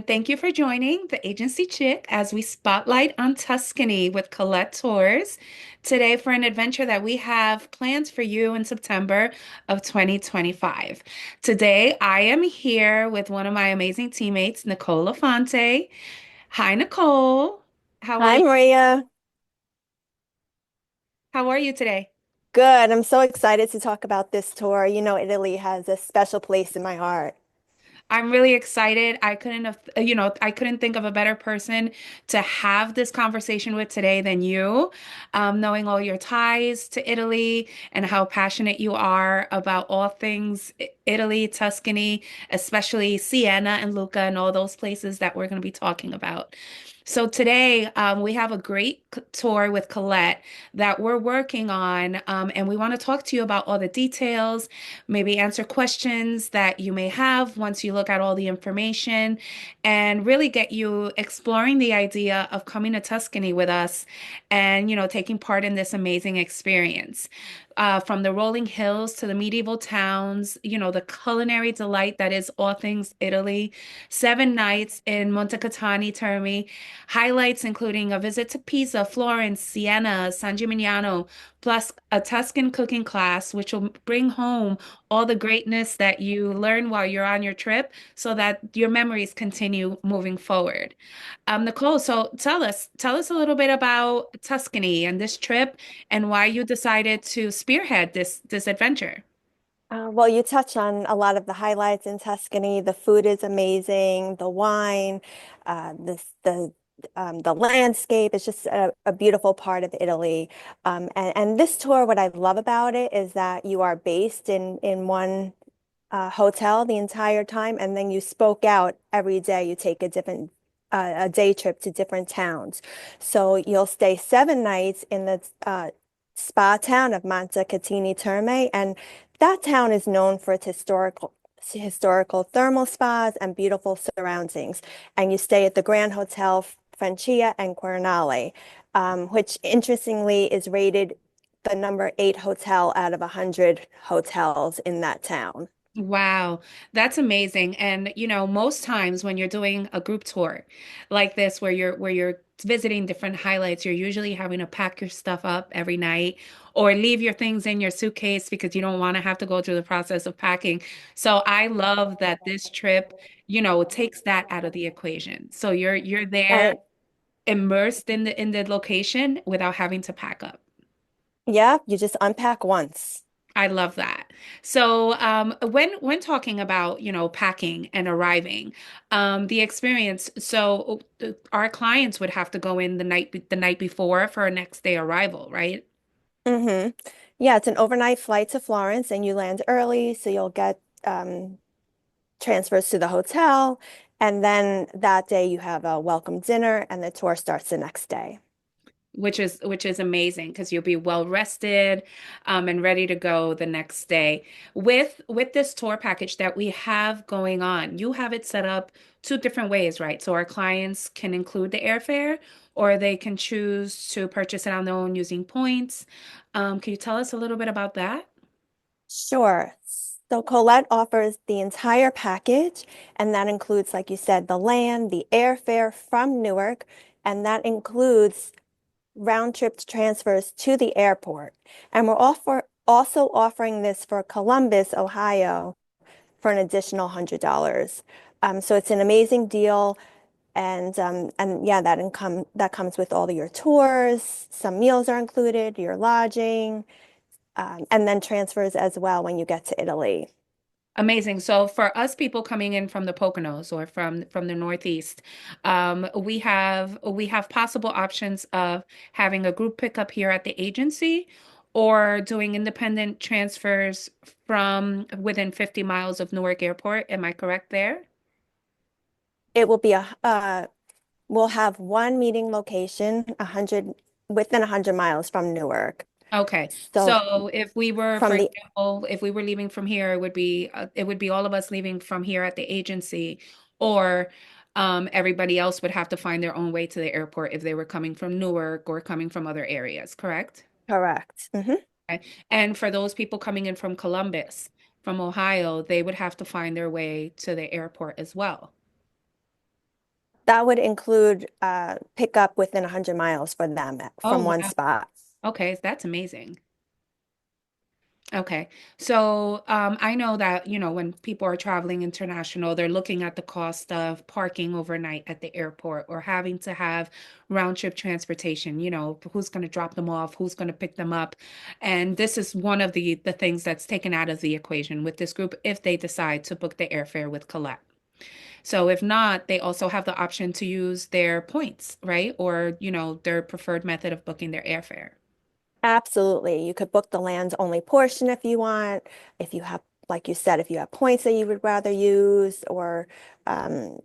and thank you for joining the Agency Chick as we spotlight on Tuscany with Colette Tours today for an adventure that we have plans for you in September of 2025. Today, I am here with one of my amazing teammates, Nicole Lafante. Hi, Nicole. How are Hi, you? Maria. How are you today? Good. I'm so excited to talk about this tour. You know, Italy has a special place in my heart. I'm really excited. I couldn't think of a better person to have this conversation with today than you, knowing all your ties to Italy and how passionate you are about all things Italy, Tuscany, especially Siena and Lucca and all those places that we're going to be talking about. So today, we have a great tour with Colette that we're working on, and we want to talk to you about all the details, maybe answer questions that you may have once you look at all the information, and really get you exploring the idea of coming to Tuscany with us and, taking part in this amazing experience. From the rolling hills to the medieval towns, the culinary delight that is all things Italy, 7 nights in Montecatini Terme, highlights including a visit to Pisa, Florence, Siena, San Gimignano, plus a Tuscan cooking class, which will bring home all the greatness that you learn while you're on your trip so that your memories continue moving forward. Nicole, so tell us a little bit about Tuscany and this trip and why you decided to spearhead this adventure. Well, you touch on a lot of the highlights in Tuscany. The food is amazing, the wine, the landscape is just a beautiful part of Italy. And this tour, what I love about it is that you are based in one hotel the entire time, and then you spoke out every day. You take a day trip to different towns. So you'll stay 7 nights in the spa town of Montecatini Terme, and that town is known for its historical thermal spas and beautiful surroundings. And you stay at the Grand Hotel Francia and Quernale, which interestingly is rated the number 8 hotel out of 100 hotels in that town. Wow, that's amazing. And most times when you're doing a group tour like this where you're visiting different highlights, you're usually having to pack your stuff up every night or leave your things in your suitcase because you don't want to have to go through the process of packing. So I love that this trip, takes that out of the equation. So you're there And immersed in the location without having to pack up. yeah, you just unpack once. I love that. So, when talking about, packing and arriving, the experience, so our clients would have to go in the night before for a next day arrival, right? hmm Yeah, it's an overnight flight to Florence, and you land early, so you'll get transfers to the hotel. And then that day, you have a welcome dinner, and the tour starts the next day. Which is amazing because you'll be well rested, and ready to go the next day. With this tour package that we have going on, you have it set up two different ways, right? So our clients can include the airfare, or they can choose to purchase it on their own using points. Can you tell us a little bit about that? Sure. So Colette offers the entire package, and that includes, like you said, the land, the airfare from Newark, and that includes round trip transfers to the airport. And also offering this for Columbus, Ohio, for an additional $100. So it's an amazing deal. And yeah, that comes with all of your tours. Some meals are included, your lodging, and then transfers as well when you get to Italy. Amazing. So for us people coming in from the Poconos or from the Northeast, we have possible options of having a group pickup here at the agency or doing independent transfers from within 50 miles of Newark Airport. Am I correct there? It will be we'll have one meeting location 100 within 100 miles from Newark. Okay. So So if we were, for from the example, if we were leaving from here, it would be all of us leaving from here at the agency, or everybody else would have to find their own way to the airport if they were coming from Newark or coming from other areas, correct? correct. Okay. And for those people coming in from Columbus, from Ohio, they would have to find their way to the airport as well. That would include pickup within 100 miles for them Oh, from one wow. spot. Okay, that's amazing. Okay. So I know that, when people are traveling international, they're looking at the cost of parking overnight at the airport or having to have round trip transportation, who's going to drop them off, who's going to pick them up. And this is one of the things that's taken out of the equation with this group if they decide to book the airfare with Collect. So if not, they also have the option to use their points, right? Or, their preferred method of booking their airfare. Absolutely. You could book the land's only portion if you want. If you have, like you said, if you have points that you would rather use, or um,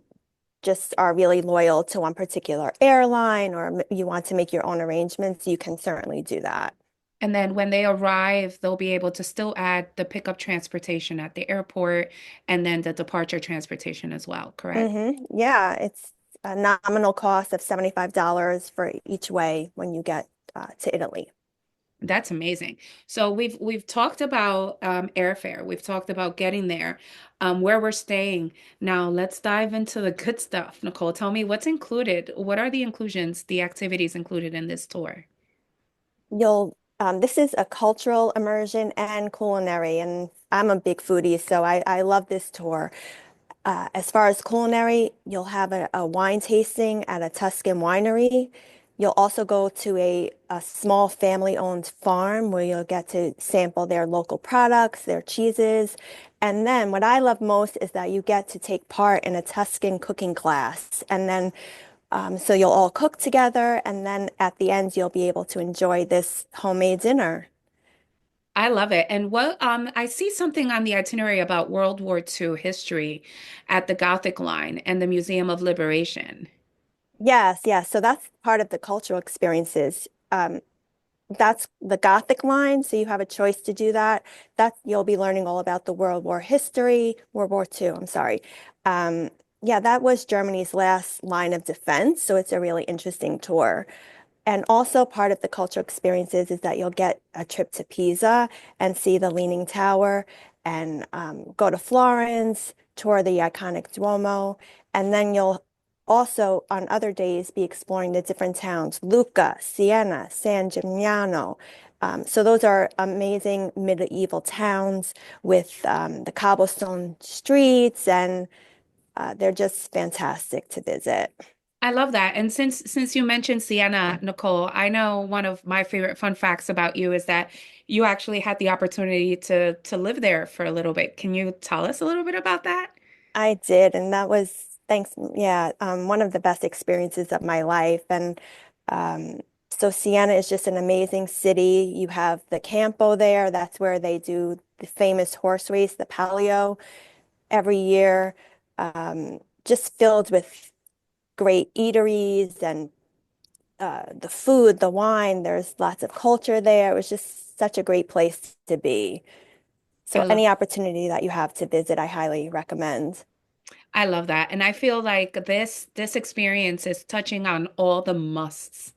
just are really loyal to one particular airline, or you want to make your own arrangements, you can certainly do that. And then when they arrive, they'll be able to still add the pickup transportation at the airport and then the departure transportation as well, correct? Yeah, it's a nominal cost of $75 for each way when you get to Italy. That's amazing. So we've talked about airfare. We've talked about getting there, where we're staying. Now let's dive into the good stuff. Nicole, tell me what's included. What are the inclusions, the activities included in this tour? This is a cultural immersion and culinary, and I'm a big foodie, so I love this tour. As far as culinary, you'll have a wine tasting at a Tuscan winery. You'll also go to a small family-owned farm where you'll get to sample their local products, their cheeses. And then what I love most is that you get to take part in a Tuscan cooking class. And then so you'll all cook together, and then at the end, you'll be able to enjoy this homemade dinner. I love it. And what I see something on the itinerary about World War II history at the Gothic Line and the Museum of Liberation. Yes, yes. So that's part of the cultural experiences. That's the Gothic line, so you have a choice to do that. That you'll be learning all about the World War II, I'm sorry. Um, yeah, that was Germany's last line of defense, so it's a really interesting tour. And also part of the cultural experiences is that you'll get a trip to Pisa and see the Leaning Tower and go to Florence, tour the iconic Duomo, and then you'll also on other days be exploring the different towns, Lucca, Siena, San Gimignano. So those are amazing medieval towns with the cobblestone streets, and they're just fantastic to visit. I love that. And since you mentioned Sienna, Nicole, I know one of my favorite fun facts about you is that you actually had the opportunity to live there for a little bit. Can you tell us a little bit about that? I did, and that was thanks, yeah, one of the best experiences of my life. And um, so Siena is just an amazing city. You have the Campo there. That's where they do the famous horse race, the Palio, every year. Just filled with great eateries and the food, the wine. There's lots of culture there. It was just such a great place to be. I So love any opportunity that you have to visit, I highly recommend. I love that. And I feel like this experience is touching on all the musts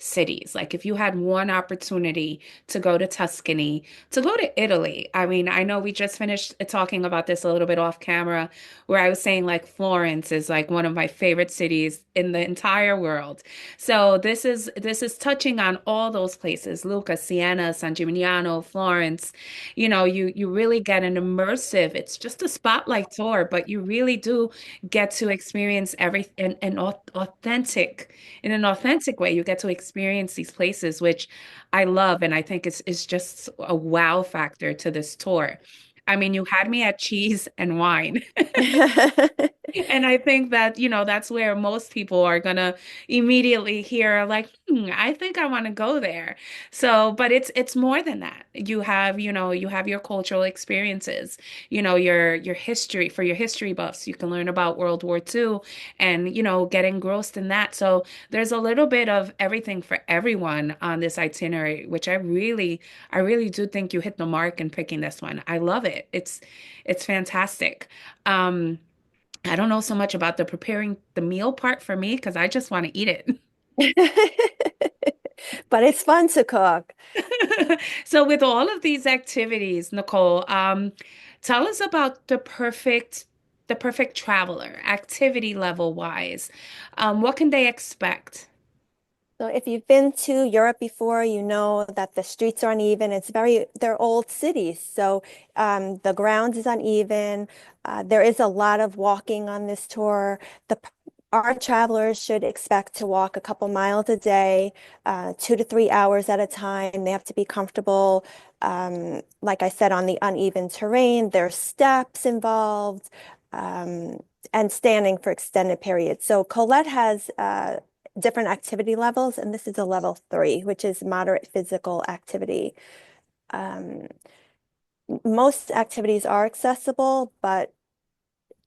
cities. Like if you had one opportunity to go to Tuscany, to go to Italy. I mean, I know we just finished talking about this a little bit off camera, where I was saying like Florence is like one of my favorite cities in the entire world. So this is touching on all those places, Lucca, Siena, San Gimignano, Florence. You really get an immersive, it's just a spotlight tour, but you really do get to experience everything in an authentic way. You get to experience these places, which I love, and I think it's just a wow factor to this tour. I mean, you had me at cheese and wine. And I think that, that's where most people are gonna immediately hear like, I think I want to go there. So, but it's more than that. You have your cultural experiences, your history for your history buffs. You can learn about World War II and, get engrossed in that. So there's a little bit of everything for everyone on this itinerary, which I really do think you hit the mark in picking this one. I love it. It's fantastic. Um, I don't know so much about the preparing the meal part for me because I just want to eat it. But it's fun to cook. So with all of these activities, Nicole, tell us about the perfect the perfect traveler, activity level wise? What can they expect? So if you've been to Europe before, you know that the streets are uneven. They're old cities. So the ground is uneven. There is a lot of walking on this tour. Our travelers should expect to walk a couple miles a day, 2 to 3 hours at a time. They have to be comfortable. Like I said, on the uneven terrain, there's steps involved, and standing for extended periods. So Colette has different activity levels, and this is a level 3, which is moderate physical activity. Um, Most activities are accessible, but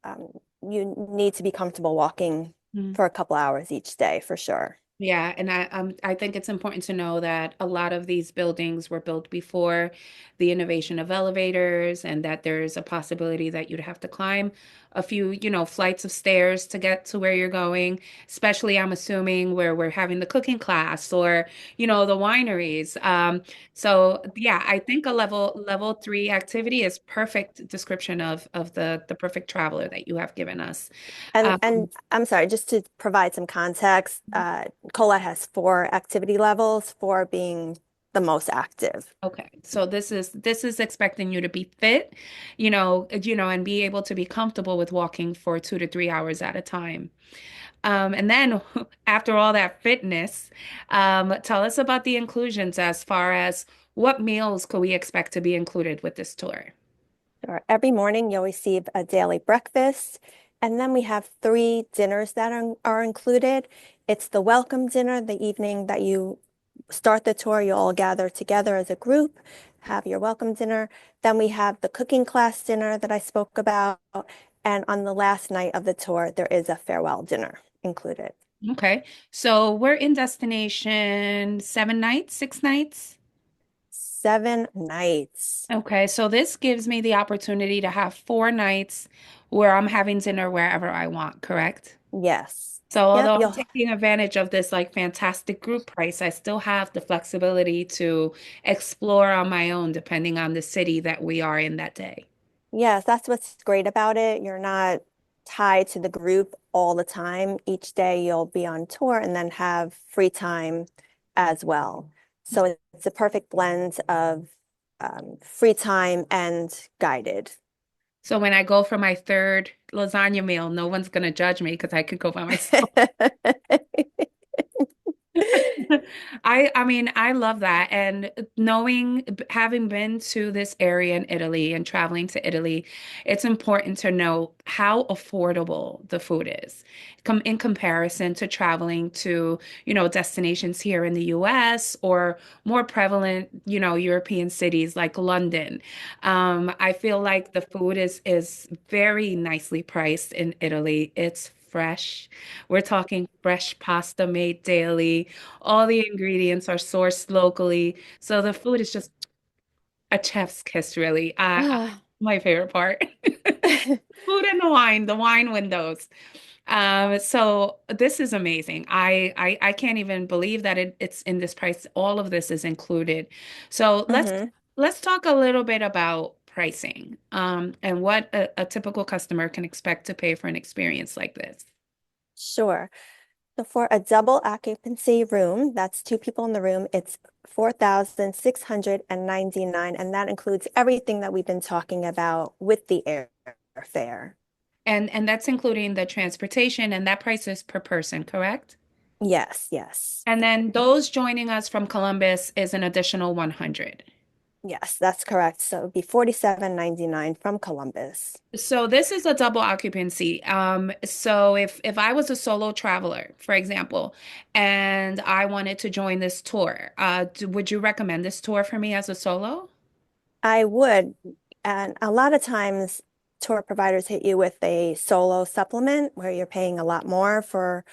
um, you need to be comfortable walking for a couple hours each day for sure. Yeah, and I think it's important to know that a lot of these buildings were built before the innovation of elevators, and that there's a possibility that you'd have to climb a few, flights of stairs to get to where you're going, especially I'm assuming where we're having the cooking class or, the wineries. So yeah, I think a level 3 activity is perfect description of the perfect traveler that you have given us. And I'm sorry, just to provide some context, Colette has 4 activity levels, 4 being the most active. Okay, so this is expecting you to be fit, and be able to be comfortable with walking for 2 to 3 hours at a time. And then after all that fitness, tell us about the inclusions as far as what meals could we expect to be included with this tour? Sure. Every morning you'll receive a daily breakfast, and then we have 3 dinners that are included. It's the welcome dinner, the evening that you start the tour, you all gather together as a group, have your welcome dinner. Then we have the cooking class dinner that I spoke about. And on the last night of the tour, there is a farewell dinner included. Okay, so we're in destination 7 nights, 6 nights. 7 nights. Okay, so this gives me the opportunity to have 4 nights where I'm having dinner wherever I want, correct? Yes. So Yep, although I'm you'll taking advantage of this like fantastic group price, I still have the flexibility to explore on my own depending on the city that we are in that day. Yes, that's what's great about it. You're not tied to the group all the time. Each day you'll be on tour and then have free time as well. So it's a perfect blend of free time and guided. So when I go for my third lasagna meal, no one's gonna judge me because I could go by myself. I mean, I love that. And knowing, having been to this area in Italy and traveling to Italy, it's important to know how affordable the food is. Come in comparison to traveling to, destinations here in the US or more prevalent, European cities like London. I feel like the food is very nicely priced in Italy. It's fresh. We're talking fresh pasta made daily. All the ingredients are sourced locally. So the food is just a chef's kiss, really. Ah. My favorite part. Food and the wine windows. So this is amazing. I can't even believe that it's in this price. All of this is included. So Mhm. let's talk a little bit about pricing, and what a typical customer can expect to pay for an experience like this. Sure. So for a double occupancy room, that's 2 people in the room, it's 4,699, and that includes everything that we've been talking about with the airfare. And that's including the transportation, and that price is per person, correct? Yes, yes. And then those joining us from Columbus is an additional 100. Yes, that's correct. So it'd be 47.99 from Columbus. So this is a double occupancy. So if I was a solo traveler, for example, and I wanted to join this tour, would you recommend this tour for me as a solo? I would, and a lot of times tour providers hit you with a solo supplement where you're paying a lot more for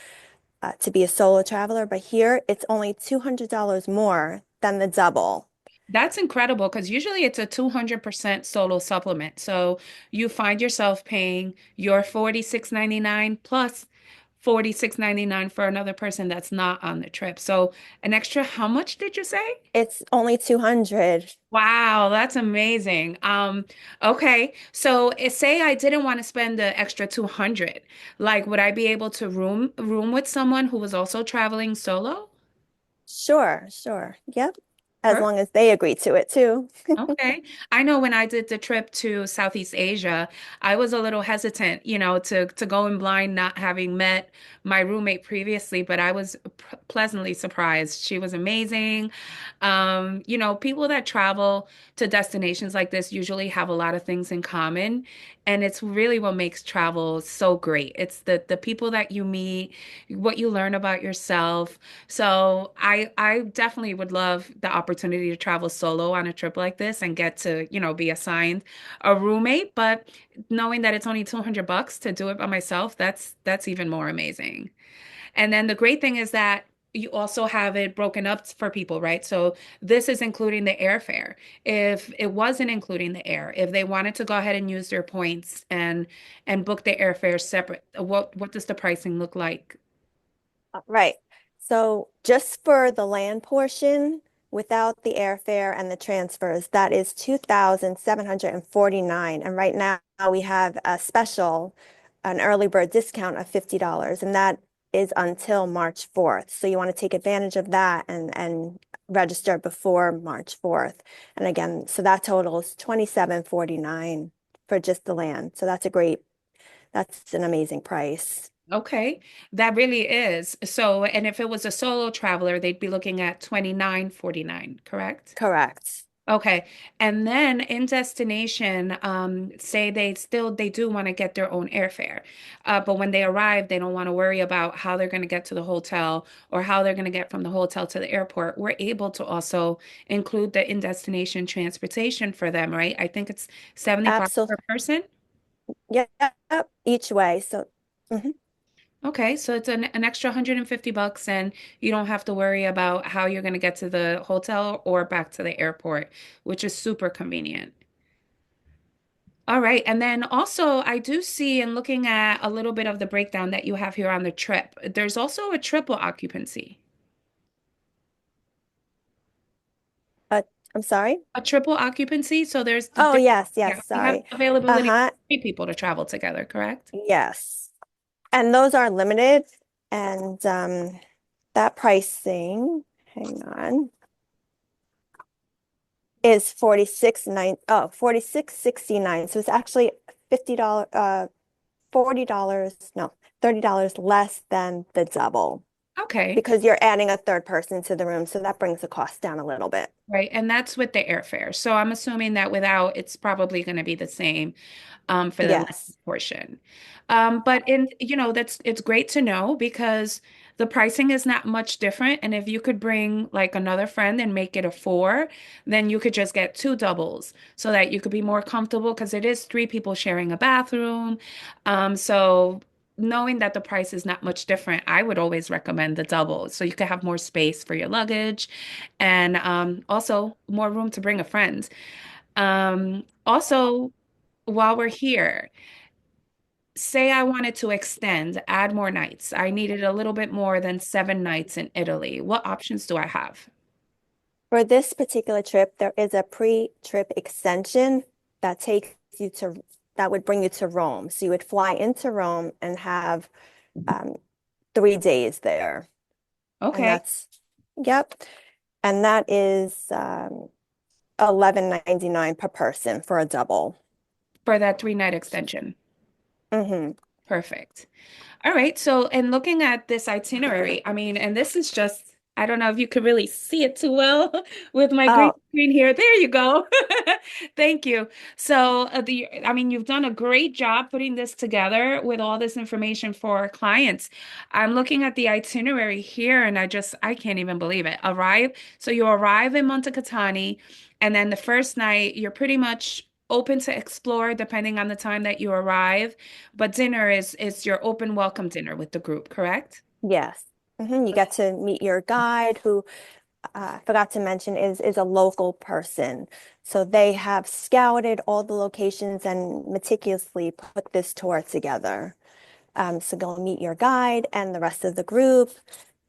to be a solo traveler, but here it's only $200 more than the double. That's incredible because usually it's a 200% solo supplement. So you find yourself paying your 46.99 plus $46.99 for another person that's not on the trip. So an extra, how much did you say? It's only 200. Wow, that's amazing. Okay. So say I didn't want to spend the extra 200. Like, would I be able to room with someone who was also traveling solo? Sure, sure. Yep. As long as they agree to it too. Okay. I know when I did the trip to Southeast Asia, I was a little hesitant, to go in blind, not having met my roommate previously, but I was pleasantly surprised. She was amazing. People that travel to destinations like this usually have a lot of things in common, and it's really what makes travel so great. It's the people that you meet, what you learn about yourself. So I definitely would love the opportunity to travel solo on a trip like this and get to, be assigned a roommate. But knowing that it's only $200 to do it by myself, that's even more amazing. And then the great thing is that you also have it broken up for people, right? So this is including the airfare. If it wasn't including the air, if they wanted to go ahead and use their points and book the airfare separate, what does the pricing look like? Right. So just for the land portion, without the airfare and the transfers, that is 2,749. And right now we have a special, an early bird discount of $50, and that is until March 4th. So you want to take advantage of that and register before March 4th. And again, so that totals 2,749 for just the land. So that's an amazing price. Okay, that really is. So, and if it was a solo traveler, they'd be looking at 29.49, correct? Correct. Okay. And then in destination, say they do want to get their own airfare. But when they arrive, they don't want to worry about how they're going to get to the hotel or how they're going to get from the hotel to the airport. We're able to also include the in-destination transportation for them, right? I think it's 75 per Absolutely. person. Yep, each way. So, mhm. Okay, so it's an extra $150 and you don't have to worry about how you're going to get to the hotel or back to the airport, which is super convenient. All right, and then also I do see in looking at a little bit of the breakdown that you have here on the trip, there's also a triple occupancy. Uh, I'm sorry. A triple occupancy, so Oh, yes, yeah, yes, we have sorry. availability Uh-huh. for three people to travel together, correct? Yes. And those are limited. And that pricing, hang on, is 46.69. So it's actually $50, $40, no, $30 less than the double Okay. because you're adding a third person to the room. So that brings the cost down a little bit. Right, and that's with the airfare. So I'm assuming that without, it's probably going to be the same for the land Yes. portion. But that's it's great to know because the pricing is not much different. And if you could bring like another friend and make it a four, then you could just get two doubles so that you could be more comfortable because it is three people sharing a bathroom. So knowing that the price is not much different, I would always recommend the double so you could have more space for your luggage and also more room to bring a friend. Also, while we're here, say I wanted to extend, add more nights. I needed a little bit more than 7 nights in Italy. What options do I have? For this particular trip, there is a pre-trip extension that takes you to, that would bring you to Rome. So you would fly into Rome and have 3 days there. And Okay, that's, yep. And that is 11.99 per person for a double. for that 3 night extension. Hmm. Perfect. All right. So, in looking at this itinerary, I mean, and this is just, I don't know if you could really see it too well with my green Oh, screen here. There you go. Thank you. So, I mean, you've done a great job putting this together with all this information for our clients. I'm looking at the itinerary here and I can't even believe it. So you arrive in Montecatani, and then the first night, you're pretty much open to explore depending on the time that you arrive. But dinner is your open welcome dinner with the group, correct? yes. You get to meet your guide who I forgot to mention is a local person. So they have scouted all the locations and meticulously put this tour together. So go meet your guide and the rest of the group,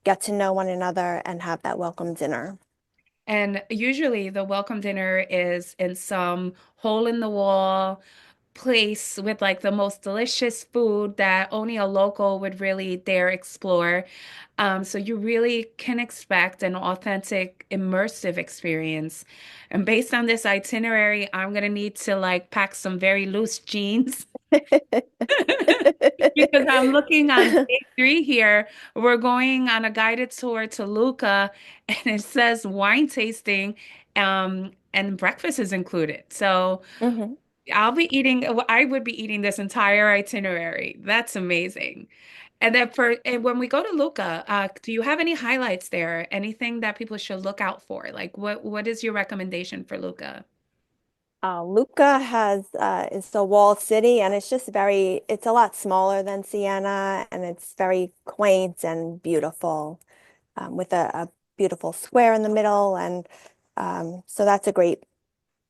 get to know one another, and have that welcome dinner. And usually the welcome dinner is in some hole in the wall place with like the most delicious food that only a local would really dare explore. So you really can expect an authentic, immersive experience. And based on this itinerary, I'm gonna need to like pack some very loose jeans because I'm looking on day three here. We're going on a guided tour to Lucca, and it says wine tasting, and breakfast is included. So Mhm. I would be eating this entire itinerary. That's amazing. And when we go to Lucca, do you have any highlights there? Anything that people should look out for? Like what is your recommendation for Lucca? Lucca is a walled city, and it's a lot smaller than Siena, and it's very quaint and beautiful, with a beautiful square in the middle, and so that's a great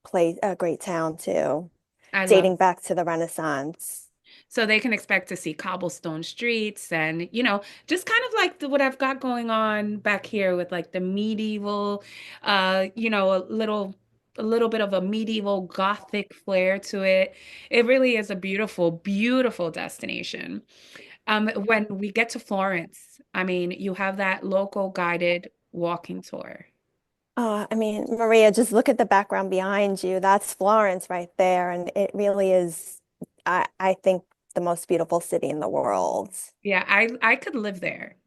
place, a great town too, I love dating back to the Renaissance. So they can expect to see cobblestone streets and, just kind of like what I've got going on back here with like the medieval, a little bit of a medieval Gothic flair to it. It really is a beautiful, beautiful destination. When we get to Florence, I mean, you have that local guided walking tour. I mean, Maria, just look at the background behind you. That's Florence right there, and it really is, I think, the most beautiful city in the world. Yeah, I could live there.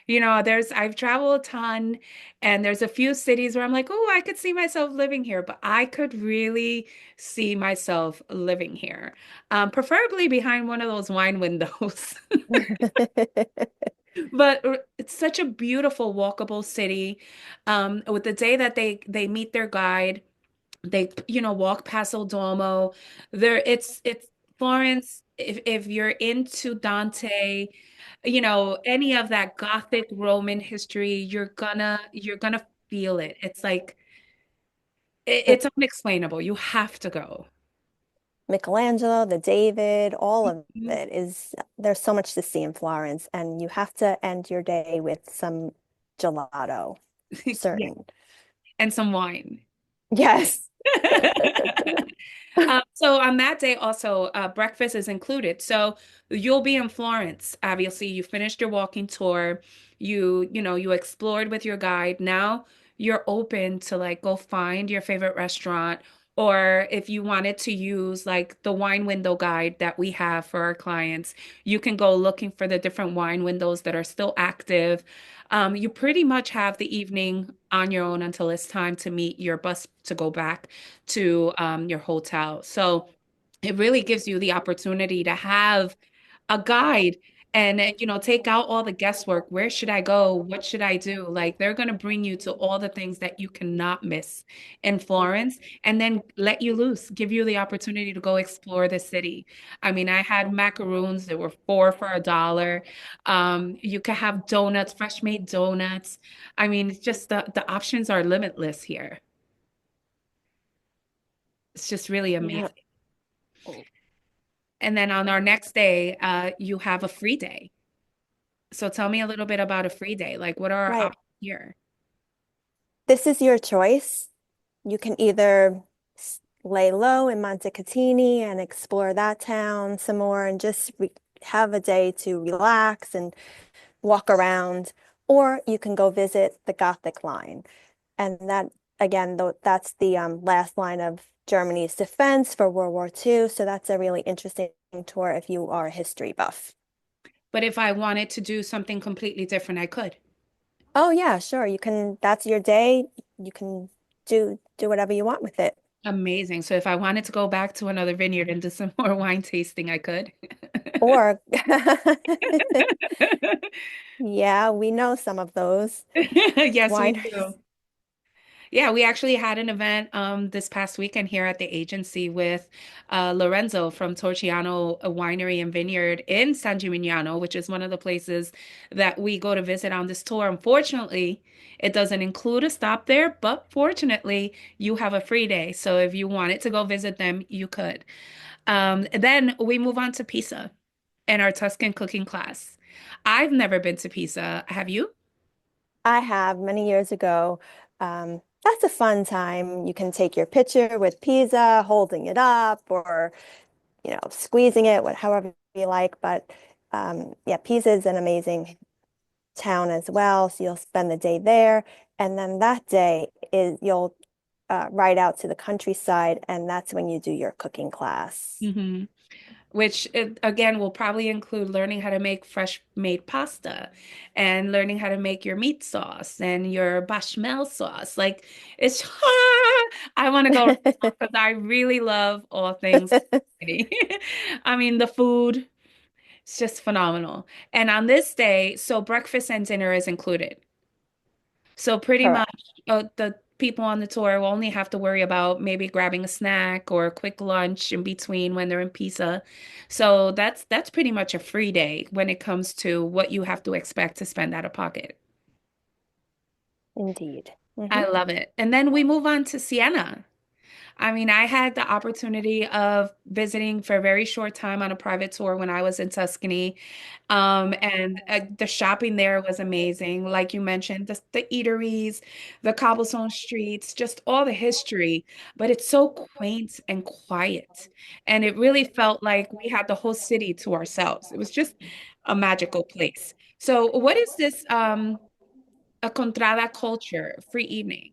I've traveled a ton, and there's a few cities where I'm like, oh, I could see myself living here, but I could really see myself living here, preferably behind one of those wine windows. But it's such a beautiful, walkable city. With the day that they meet their guide, they walk past Il Duomo. It's Florence. If you're into Dante, any of that Gothic Roman history, you're gonna feel it. It's like it's unexplainable. You have to go. Michelangelo, the David, all of Mhm. it is, there's so much to see in Florence, and you have to end your day with some gelato, Yeah, certain. and some wine. Yes. So on that day also, breakfast is included. So you'll be in Florence. Obviously, you finished your walking tour. You explored with your guide. Now you're open to like go find your favorite restaurant, or if you wanted to use like the wine window guide that we have for our clients, you can go looking for the different wine windows that are still active. You pretty much have the evening on your own until it's time to meet your bus to go back to your hotel. So it really gives you the opportunity to have a guide and take out all the guesswork. Where should I go? What should I do? Like they're going to bring you to all the things that you cannot miss in Florence and then let you loose, give you the opportunity to go explore the city. I mean, I had macaroons that were four for $1. You could have donuts, fresh made donuts. I mean, it's just the options are limitless here. It's just really Yeah. amazing. And then on our next day, you have a free day. So tell me a little bit about a free day. Like, what are our Right. options here? This is your choice. You can either lay low in Montecatini and explore that town some more and just re have a day to relax and walk around, or you can go visit the Gothic line. And that, again, that's the last line of Germany's defense for World War II. So that's a really interesting tour if you are a history buff. But if I wanted to do something completely different, I could. Oh yeah, sure. You can, that's your day. You can do whatever you want with it. Amazing. So if I wanted to go back to another vineyard and do some more wine tasting, I could. Or yeah, we know some of those Yes, we wineries. do. Yeah, we actually had an event this past weekend here at the agency with Lorenzo from Torciano Winery and Vineyard in San Gimignano, which is one of the places that we go to visit on this tour. Unfortunately, it doesn't include a stop there, but fortunately, you have a free day. So if you wanted to go visit them, you could. Then we move on to Pisa. and our Tuscan cooking class. I've never been to Pisa. Have you? I have many years ago. That's a fun time. You can take your picture with pizza, holding it up, or squeezing it, however you like. But yeah, Pisa is an amazing town as well. So you'll spend the day there, and then that day is you'll ride out to the countryside, and that's when you do your cooking class. Hmm. Which again will probably include learning how to make fresh made pasta and learning how to make your meat sauce and your bechamel sauce. Like it's I want to go because I really love all things. I mean, the food, it's just phenomenal. And on this day, so breakfast and dinner is included. So pretty much Correct. the people on the tour will only have to worry about maybe grabbing a snack or a quick lunch in between when they're in Pisa. So that's pretty much a free day when it comes to what you have to expect to spend out of pocket. Indeed. I love it. And then we move on to Siena. I mean, I had the opportunity of visiting for a very short time on a private tour when I was in Tuscany. And the shopping there was amazing. Like you mentioned, the eateries, the cobblestone streets, just all the history. But it's so quaint and quiet. And it really felt like we had the whole city to ourselves. It was just a magical place. So, what is this a contrada culture, free evening?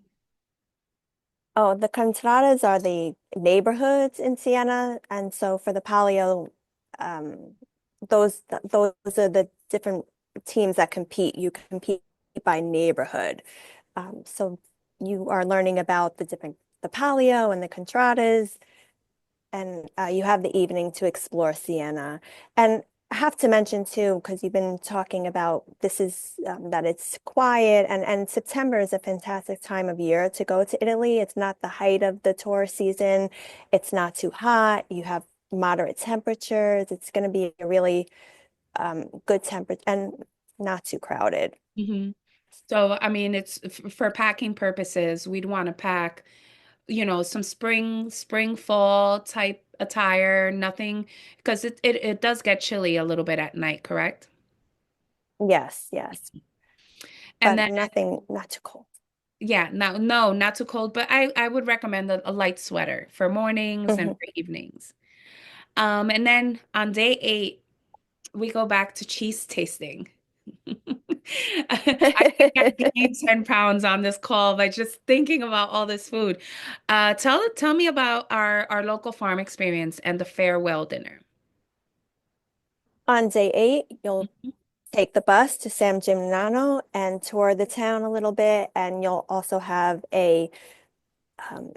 Oh, the contradas are the neighborhoods in Siena, and so for the Palio, um, those are the different teams that compete. You compete by neighborhood. So you are learning about the Palio and the contradas, and you have the evening to explore Siena. And I have to mention too, because you've been talking about this is that it's quiet, and September is a fantastic time of year to go to Italy. It's not the height of the tourist season. It's not too hot. You have moderate temperatures. It's going to be a really good temperature and not too crowded. Hmm. So, I mean, it's for packing purposes, we'd want to pack, some spring, fall type attire, nothing, because it does get chilly a little bit at night, correct? Yes, yes, And but then, nothing, not too cold. yeah, no, not too cold, but I would recommend a light sweater for mornings and Mhm. for evenings. And then on day 8, we go back to cheese tasting. I think I gained 10 pounds on this call by just thinking about all this food. Tell me about our local farm experience and the farewell dinner. On day 8, you'll take the bus to San Gimignano and tour the town a little bit, and you'll also have um,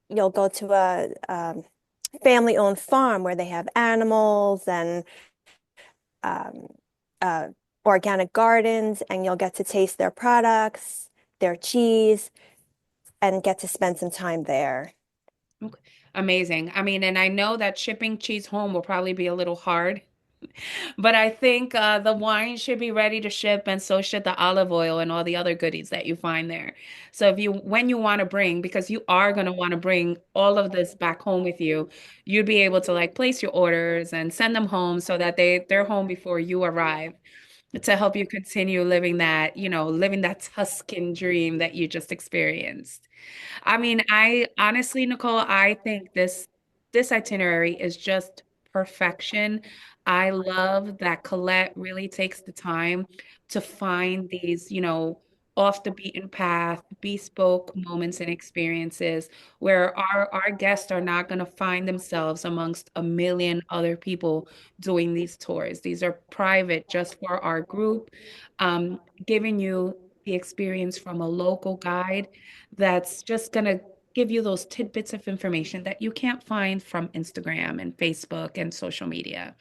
you'll go to a family-owned farm where they have animals and um, uh, organic gardens, and you'll get to taste their products, their cheese, and get to spend some time there. Okay. Amazing. I mean, and I know that shipping cheese home will probably be a little hard. But I think the wine should be ready to ship, and so should the olive oil and all the other goodies that you find there. So when you want to bring, because you are going to want to bring all of this back home with you, you'd be able to like place your orders and send them home so that they're home before you arrive to help you continue living that Tuscan dream that you just experienced. I mean, I honestly, Nicole, I think this itinerary is just perfection. I love that Colette really takes the time to find these, off the beaten path, bespoke moments and experiences where our guests are not going to find themselves amongst a million other people doing these tours. These are private just for our group, giving you the experience from a local guide that's just going to give you those tidbits of information that you can't find from Instagram and Facebook and social media.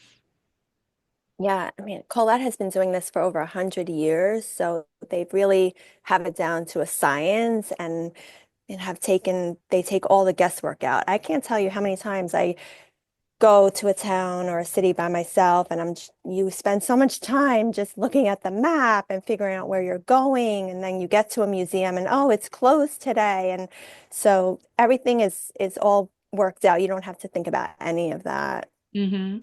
Yeah, I mean, Colette has been doing this for over 100 years, so they really have it down to a science and they take all the guesswork out. I can't tell you how many times I go to a town or a city by myself, and you spend so much time just looking at the map and figuring out where you're going, and then you get to a museum and oh, it's closed today, and so everything is all worked out. You don't have to think about any of that. Hmm.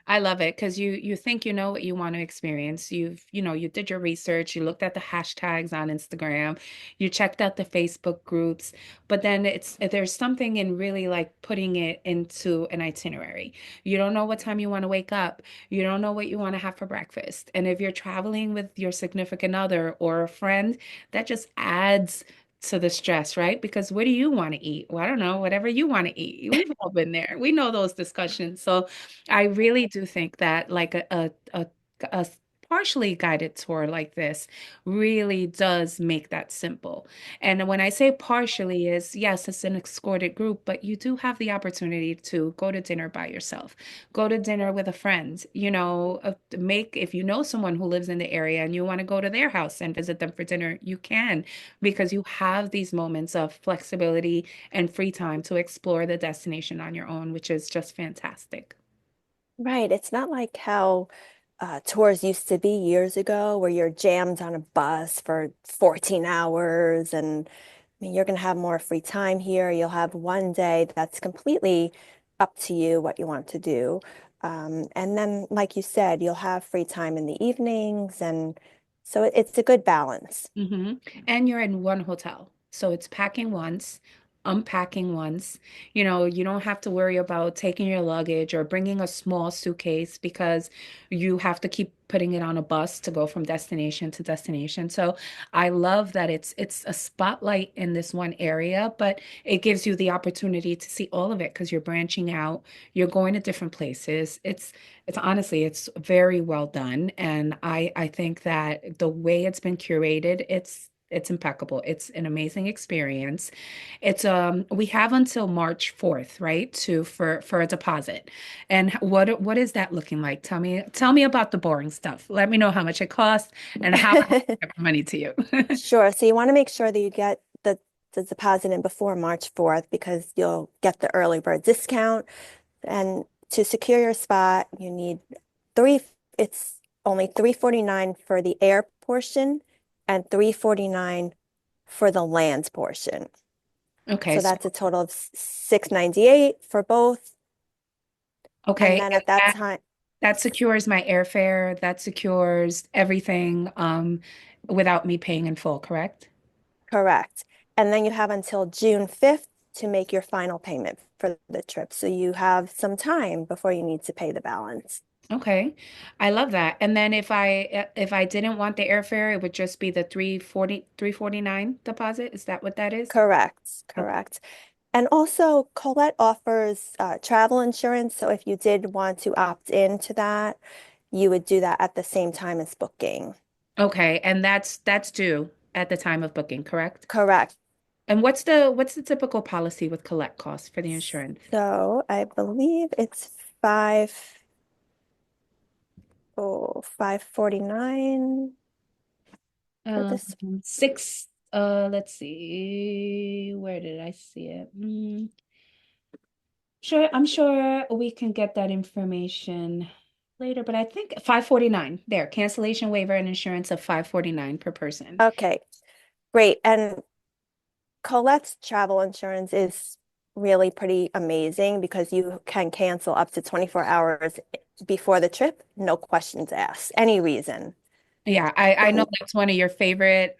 I love it because you think you know what you want to experience. You did your research, you looked at the hashtags on Instagram, you checked out the Facebook groups, but then there's something in really like putting it into an itinerary. You don't know what time you want to wake up. You don't know what you want to have for breakfast. And if you're traveling with your significant other or a friend, that just adds to the stress, right? Because what do you want to eat? Well, I don't know, whatever you want to eat. We've all been there. We know those discussions. So I really do think that like a partially guided tour like this really does make that simple. And when I say partially is, yes, it's an escorted group, but you do have the opportunity to go to dinner by yourself, go to dinner with a friend, if you know someone who lives in the area and you want to go to their house and visit them for dinner, you can, because you have these moments of flexibility and free time to explore the destination on your own, which is just fantastic. Right. It's not like how tours used to be years ago, where you're jammed on a bus for 14 hours. And I mean, you're going to have more free time here. You'll have one day that's completely up to you what you want to do. And then, like you said, you'll have free time in the evenings. And so it's a good balance. And you're in one hotel. So it's packing once, unpacking once. You don't have to worry about taking your luggage or bringing a small suitcase because you have to keep putting it on a bus to go from destination to destination. So I love that it's a spotlight in this one area, but it gives you the opportunity to see all of it because you're branching out, you're going to different places. It's honestly, it's very well done. And I think that the way it's been curated, it's impeccable. It's an amazing experience. It's we have until March 4th, right? For a deposit. And what is that looking like? Tell me about the boring stuff. Let me know how much it costs and how I get my money to you. Sure. So you want to make sure that you get the deposit in before March 4th because you'll get the early bird discount. And to secure your spot, you need three, it's only 349 for the air portion and 349 for the land portion. Okay, So so that's a total of 698 for both. And okay, then and at that that time, that secures my airfare, that secures everything without me paying in full, correct? correct. And then you have until June 5th to make your final payment for the trip. So you have some time before you need to pay the balance. Okay. I love that. And then if I didn't want the airfare, it would just be the 349 deposit. Is that what that is? Correct, Okay. correct. And also, Colette offers travel insurance. So if you did want to opt into that, you would do that at the same time as booking. Okay, and that's due at the time of booking, correct? Correct. And what's the typical policy with collect costs for the insurance? So I believe it's five, oh, 549 for Um, this. six, let's see, where did I see it? Sure, I'm sure we can get that information later, but I think 549 there, cancellation waiver and insurance of 549 per person. Okay, great. And Colette's travel insurance is really pretty amazing because you can cancel up to 24 hours before the trip, no questions asked, any reason. Yeah, I know So that's one of your favorite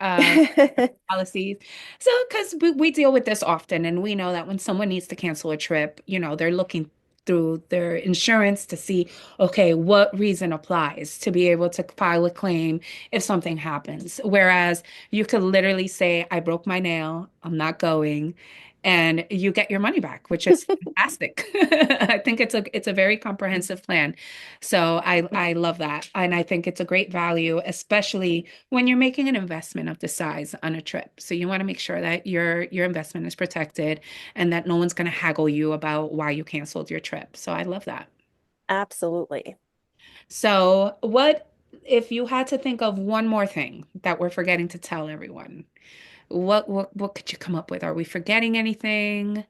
policies. So, because we deal with this often, and we know that when someone needs to cancel a trip, they're looking through their insurance to see, okay, what reason applies to be able to file a claim if something happens. Whereas you could literally say, I broke my nail, I'm not going, and you get your money back, which is fantastic. I think it's a very comprehensive plan. So I love that. And I think it's a great value, especially when you're making an investment of this size on a trip. So you want to make sure that your investment is protected and that no one's going to haggle you about why you canceled your trip. So I love that. absolutely. So what if you had to think of one more thing that we're forgetting to tell everyone? What could you come up with? Are we forgetting anything?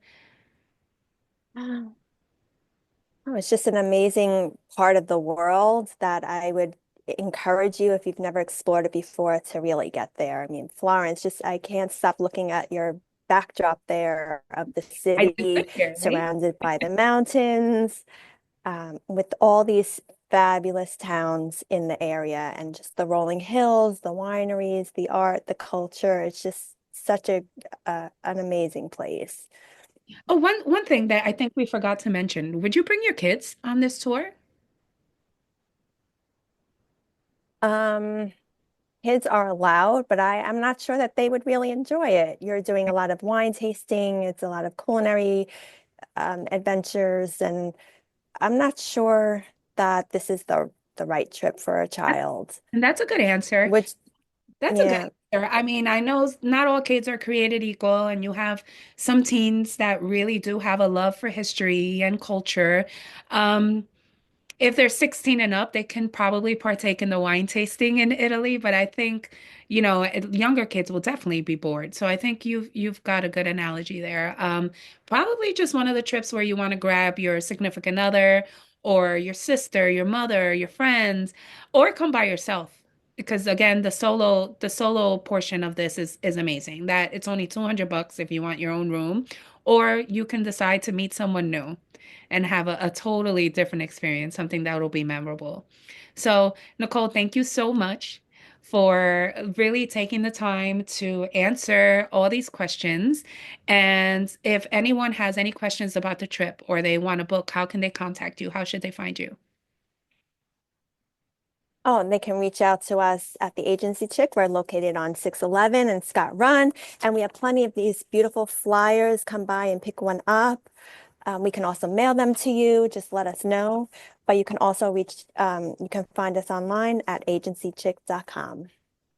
Oh, it's just an amazing part of the world that I would encourage you, if you've never explored it before, to really get there. I mean, Florence, just I can't stop looking at your backdrop there of the I just city lived here, right? surrounded by the mountains. with all these fabulous towns in the area and just the rolling hills, the wineries, the art, the culture. It's just such an amazing place. Oh, one thing that I think we forgot to mention, would you bring your kids on this tour? Um, Kids are allowed, but I'm not sure that they would really enjoy it. You're doing a lot of wine tasting, it's a lot of culinary adventures, and I'm not sure that this is the right trip for a child. And that's a good answer. Which, That's a good yeah. answer. I mean, I know not all kids are created equal, and you have some teens that really do have a love for history and culture. Um, if they're 16 and up, they can probably partake in the wine tasting in Italy, but I think, younger kids will definitely be bored. So I think you've got a good analogy there. Probably just one of the trips where you want to grab your significant other or your sister, your mother, your friends, or come by yourself. Because again, the solo portion of this is amazing. That it's only $200 if you want your own room, or you can decide to meet someone new and have a totally different experience, something that will be memorable. So, Nicole, thank you so much for really taking the time to answer all these questions. And if anyone has any questions about the trip or they want to book, how can they contact you? How should they find you? Oh, and they can reach out to us at the Agency Chick. We're located on 611 and Scott Run, and we have plenty of these beautiful flyers. Come by and pick one up. We can also mail them to you. Just let us know. But you can also you can find us online at agencychick.com.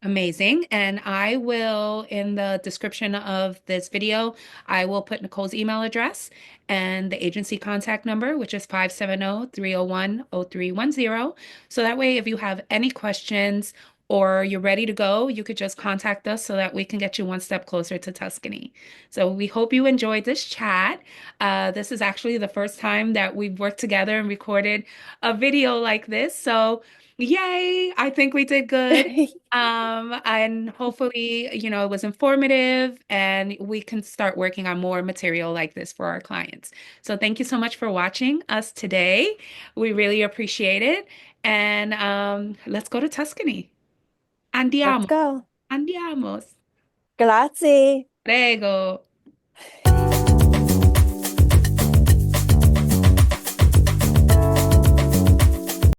Amazing. And I will, in the description of this video, I will put Nicole's email address and the agency contact number, which is 570-301-0310. So that way, if you have any questions or you're ready to go, you could just contact us so that we can get you one step closer to Tuscany. So we hope you enjoyed this chat. This is actually the first time that we've worked together and recorded a video like this. So yay, I think we did good. And hopefully, it was informative and we can start working on more material like this for our clients. So thank you so much for watching us today. We really appreciate it. And let's go to Tuscany. Let's Andiamo. go. Andiamos. Grazie. Prego.